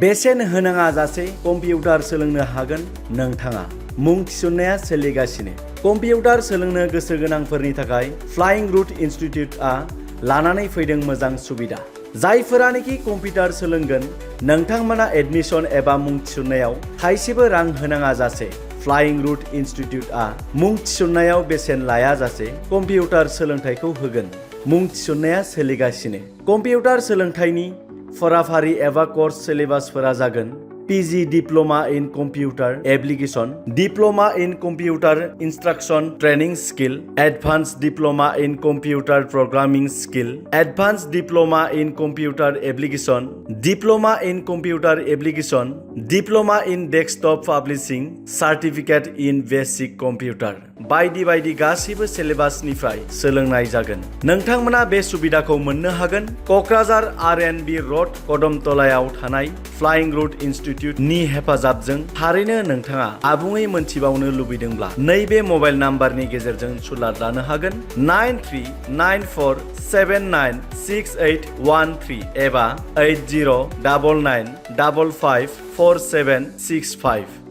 बेसेन होनाङा जासे कम्पिउटार सोलोंनो हागोन नोंथाङा। मुं थिसननाया सोलिगासिनो। कम्पिउटार सोलोंनो गोसो गोनांफोरनि थाखाय फ्लाइंग रुट इनस्टिट्युटआ लानानै फैदों मोजां सुबिदा। जायफोरानोखि कम्पिउटार सोलोंगोन नोंथांमोना एडमिशन एबा मुं थिसननायाव थाइसेबो रां होनाङा जासे फ्लाइंग रुट इनस्टिट्युटआ मुं थिसननायाव बेसेन लाया जासे कम्पिउटार सोलोंथाइखौ होगोन। मुं थिसननाया सोलिगासिनो। कम्पिउटार सोलोंथाइनि फराफारि एबा कर्स सिलेबासफोरा जागोन PG diploma in computer application, diploma in computer instruction training skill, advance diploma in computer programming skill, advance diploma in computer application, diploma in computer application, diploma in desktop publishing, certificate in basic computer बायदि बायदि गासैबो सिलेबासनिफ्राय सोलोंनाय जागोन। नोंथांमोना बे सुबिदाखौ मोननो हागोन क'क्राझार R&B र'ड कदमतलायाव थानाय फ्लाइंग रुट इनस्टिट्युटनि हेफाजाबजों। थारैनो नोंथाङा आबुङै मोनथिबावनो लुबैदोंब्ला नैबे मबाइल नाम्बारनि गेजेरजों सुलाद लानो हागोन 9394796813 एबा 8099554765।